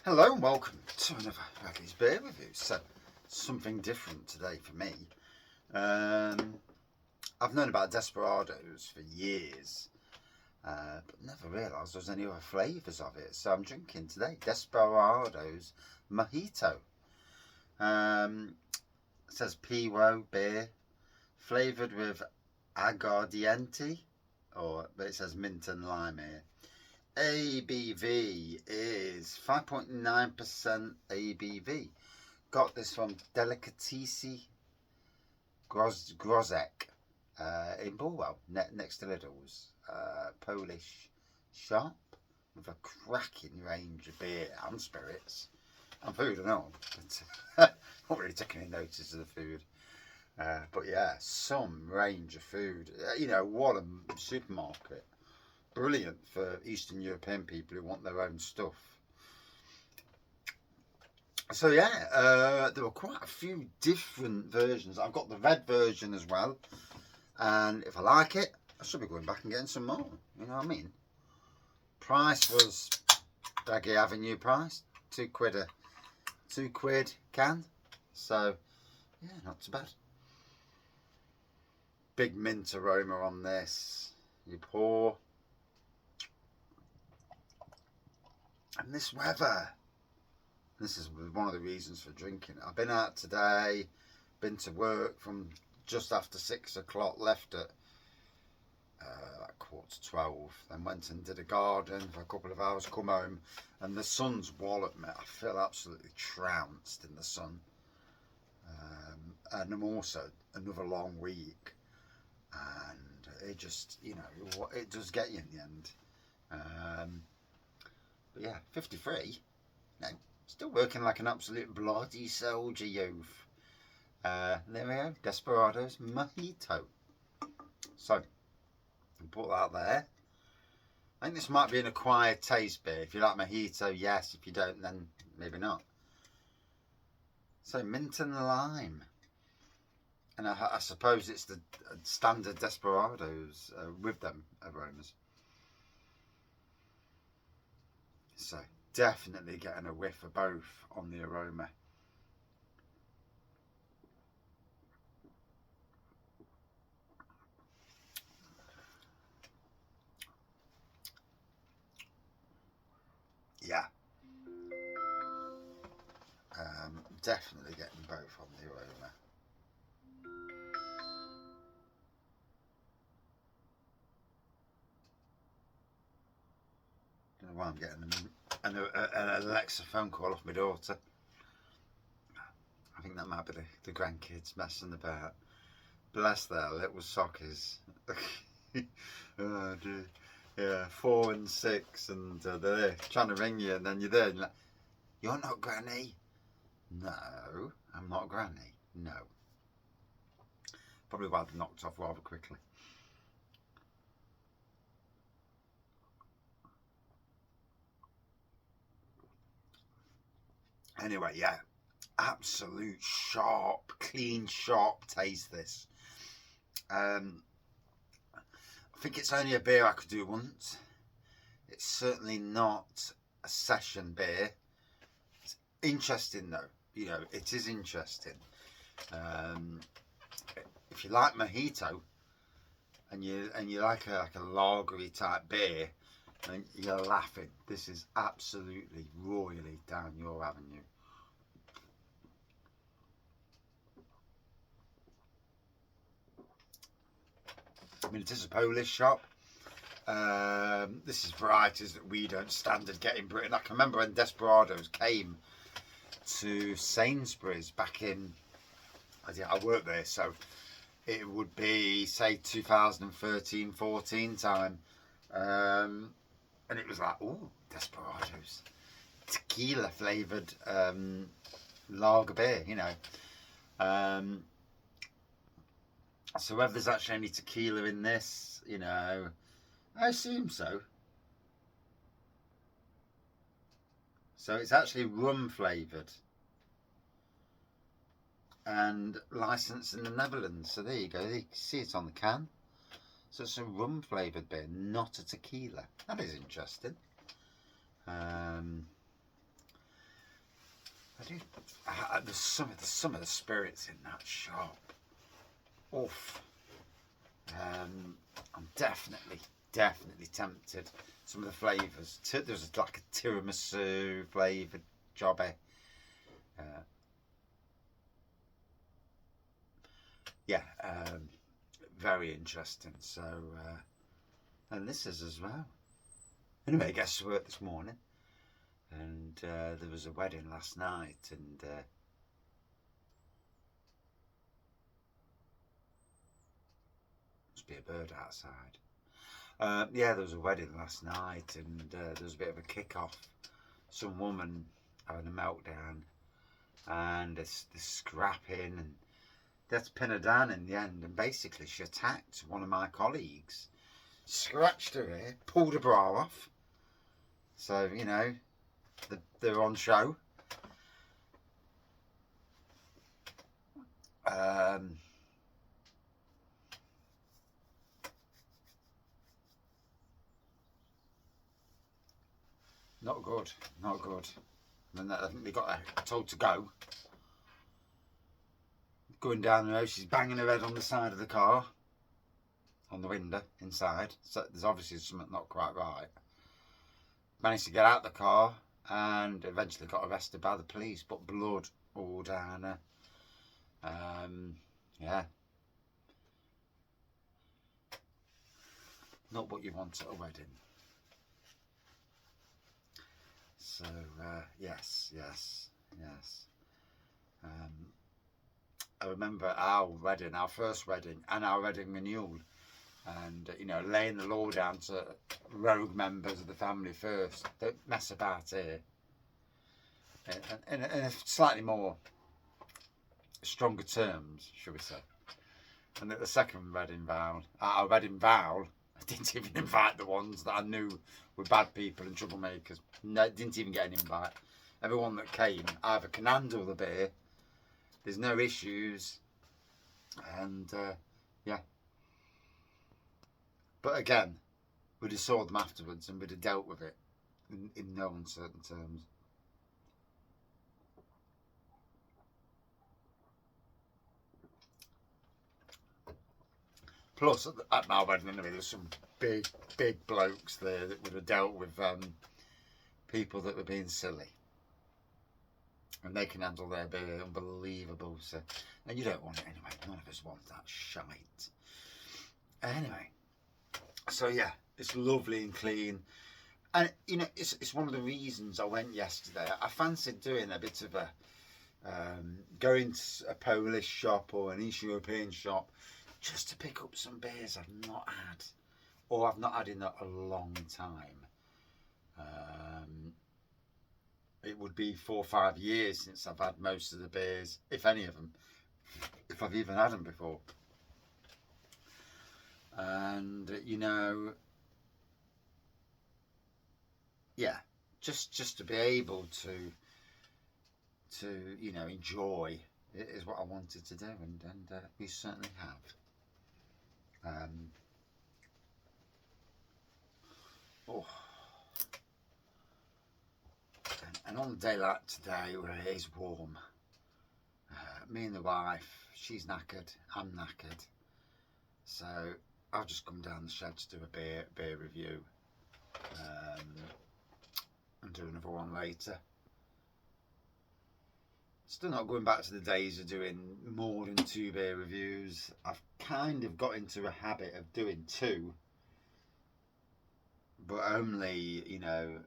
Hello and welcome to another Radley's Beer Review. So, something different today for me. I've known about Desperados for years, but never realised there was any other flavours of it. So I'm drinking today Desperados Mojito. It says Piwo beer, flavoured with aguardiente, but it says mint and lime here. ABV is 5.9% ABV. Got this from Delicatessen Groszek in Bulwell, next to Lidl's. Polish shop with a cracking range of beer and spirits and food and all. But not really taking any notice of the food. But yeah, some range of food. What a supermarket. Brilliant for Eastern European people who want their own stuff. So yeah, there were quite a few different versions. I've got the red version as well, and if I like it, I should be going back and getting some more. You know what I mean? Price was Daggy Avenue price, £2 £2 can. So yeah, not too bad. Big mint aroma on this. You pour. And this weather, this is one of the reasons for drinking it. I've been out today, been to work from just after 6 o'clock, left at like 11:45, then went and did a garden for a couple of hours, come home, and the sun's walloped me. I feel absolutely trounced in the sun. And I'm also another long week, and it just, it does get you in the end. But yeah, 53. No, still working like an absolute bloody soldier, youth. There we go, Desperados Mojito. So, I'll put that there. I think this might be an acquired taste beer. If you like Mojito, yes. If you don't, then maybe not. So, mint and lime. And I suppose it's the standard Desperados with them aromas. So definitely getting a whiff of both on the aroma. Yeah. Definitely getting both on the aroma. Don't know why I'm getting an Alexa phone call off my daughter. I think that might be the grandkids messing about. Bless their little sockers. Oh dear. Yeah, 4 and 6, and they're there trying to ring you, and then you're there and like, you're not Granny. No, I'm not Granny. No. Probably why they knocked off rather quickly. Anyway, yeah, absolute sharp, clean, sharp taste this. I think it's only a beer I could do once. It's certainly not a session beer. It's interesting though, it is interesting. If you like Mojito and you like a lagery type beer, and you're laughing, this is absolutely royally down your avenue. I mean, it is a Polish shop. This is varieties that we don't standard get in Britain. I can remember when Desperados came to Sainsbury's back in, I worked there, so it would be, say, 2013-14 time. And it was like, ooh, Desperados. Tequila flavoured lager beer, So whether there's actually any tequila in this, I assume so. So it's actually rum flavoured and licensed in the Netherlands. So there you go. You can see it on the can. So it's a rum flavoured beer, not a tequila. That is interesting. I do. There's some of the spirits in that shop. Oof. I'm definitely tempted. Some of the flavours. There's like a tiramisu flavoured jobby. Yeah, very interesting. So, and this is as well. Anyway, I guess to work this morning, and there was a wedding last night, and must be a bird outside. Yeah, there was a wedding last night, and there was a bit of a kick-off. Some woman having a meltdown, and this scrapping, and they had to pin her down in the end, and basically she attacked one of my colleagues, scratched her ear, pulled her bra off. So, you know, they're on show. Not good, not good. And then I think they got told to go. Going down the road, she's banging her head on the side of the car, on the window inside. So there's obviously something not quite right. Managed to get out the car and eventually got arrested by the police, but blood all down her. Yeah. Not what you want at a wedding. So, yes. I remember our first wedding, and our wedding renewal. And, you know, laying the law down to rogue members of the family first. Don't mess about here. In a slightly more stronger terms, shall we say. And at the second wedding vow, I didn't even invite the ones that I knew were bad people and troublemakers. No, didn't even get an invite. Everyone that came either can handle the beer, there's no issues, and yeah. But again, we'd have saw them afterwards and we'd have dealt with it in no uncertain terms. Plus, at my wedding anyway, there's some big blokes there that would have dealt with people that were being silly. And they can handle their beer, unbelievable. So, and you don't want it anyway. None of us want that shite. Anyway, so yeah, it's lovely and clean. And, you know, it's one of the reasons I went yesterday. I fancied doing a bit of a, going to a Polish shop or an East European shop, just to pick up some beers I've not had, or I've not had in a long time. It would be 4 or 5 years since I've had most of the beers, if any of them, if I've even had them before. And, you know, yeah, just to be able to you know, enjoy it is what I wanted to do, and we certainly have. Oh, and on a day like today where it is warm, me and the wife, she's knackered, I'm knackered, so I'll just come down the shed to do a beer review, and do another one later. Still not going back to the days of doing more than 2 beer reviews. I've kind of got into a habit of doing 2, but only, you know,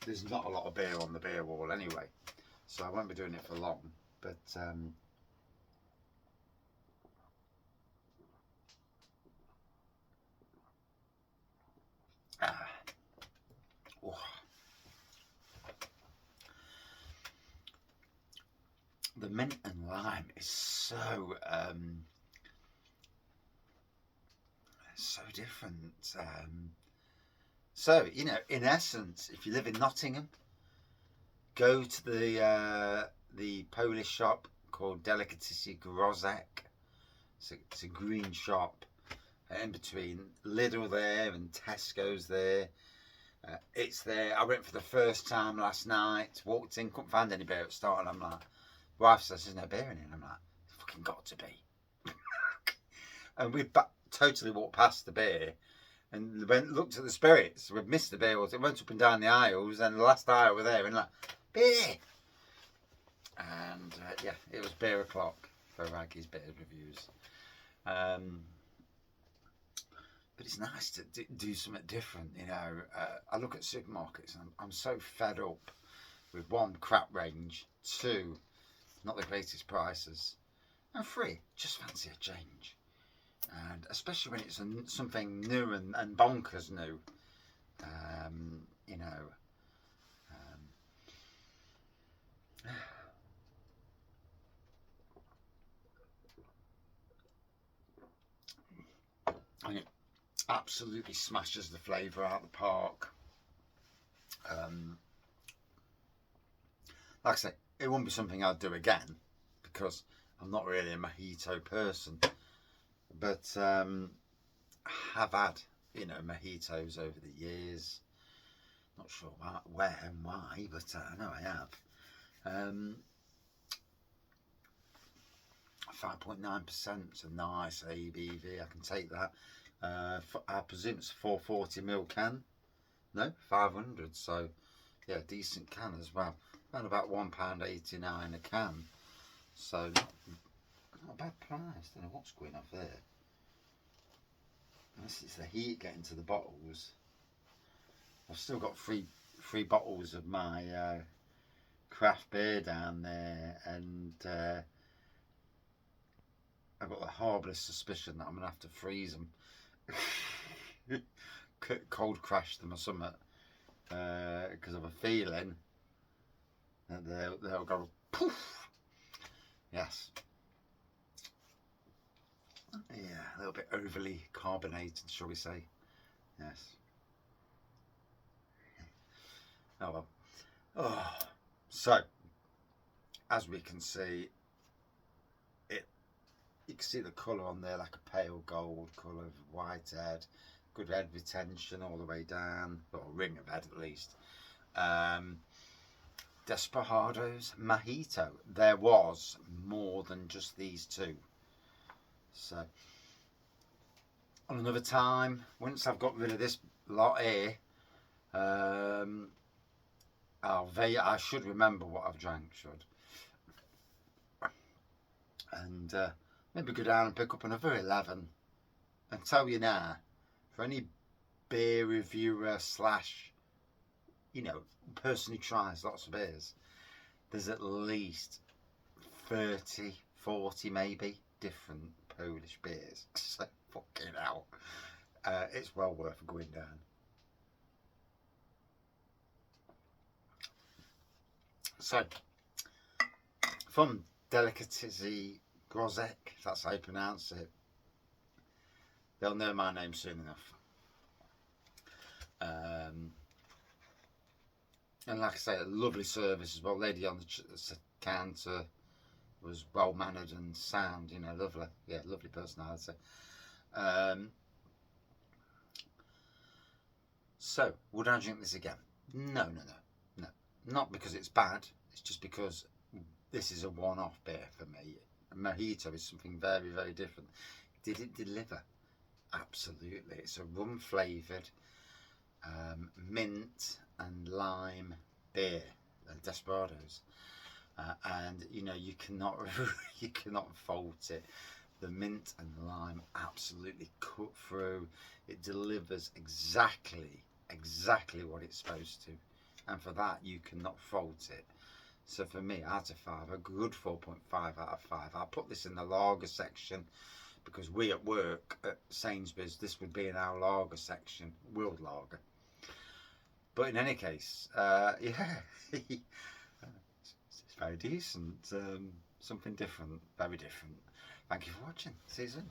there's not a lot of beer on the beer wall anyway, so I won't be doing it for long. But oh. The mint and lime is so different. So, you know, in essence, if you live in Nottingham, go to the Polish shop called Delicacy Groszek. It's a green shop in between Lidl there and Tesco's there. It's there. I went for the first time last night. Walked in, couldn't find any beer at the start, and I'm like, wife says there's no beer in it. And I'm like, it's fucking got to be. And we totally walked past the beer, and looked at the spirits. We'd missed the beer. It went up and down the aisles, and the last aisle were there, and like, beer. And yeah, it was beer o'clock for Raggy's Beer Reviews. But it's nice to do something different, you know. I look at supermarkets and I'm so fed up with one, crap range, two, not the greatest prices, and three, just fancy a change. And especially when it's something new and bonkers new, you know. And it absolutely smashes the flavour out of the park. Like I say, it won't be something I'd do again because I'm not really a mojito person, but I have had, you know, mojitos over the years. Not sure where and why, but I know I have. 5.9%, so nice ABV. I can take that. I presume it's 440ml can. No, 500. So yeah, decent can as well. Around about £1.89 a can. So not a bad price. Don't know what's going off there. Unless it's the heat getting to the bottles. I've still got three bottles of my craft beer down there, and I've got a horriblest suspicion that I'm going to have to freeze them. Cold crash them or something, because of a feeling that they'll go poof. Yes. Yeah, a little bit overly carbonated, shall we say. Yes. Oh well. Oh. So, as we can see, you can see the colour on there, like a pale gold colour, white head, good head retention all the way down, or a ring of head at least. Desperados Mojito. There was more than just these two. So, on another time, once I've got rid of this lot here, I should remember what I've drank, and maybe go down and pick up another 11 and tell you now, for any beer reviewer slash, you know, person who tries lots of beers, there's at least 30, 40 maybe different Polish beers. So fucking hell, it's well worth going down. So from Delicacy Groszek, if that's how you pronounce it, they'll know my name soon enough. And like I say, a lovely service as well. Lady on the counter was well mannered and sound, you know, lovely. Yeah, lovely personality. So, would I drink this again? No. Not because it's bad. It's just because this is a one-off beer for me. A Mojito is something very, very different. Did it deliver? Absolutely. It's a rum flavoured mint and lime beer, Desperados, and you know, you cannot fault it. The mint and lime absolutely cut through. It delivers exactly what it's supposed to, and for that you cannot fault it. So for me, out of 5, a good 4.5 out of 5. I'll put this in the lager section because we at work at Sainsbury's, this would be in our lager section, world lager. But in any case, yeah, it's very decent. Something different, very different. Thank you for watching. See you soon.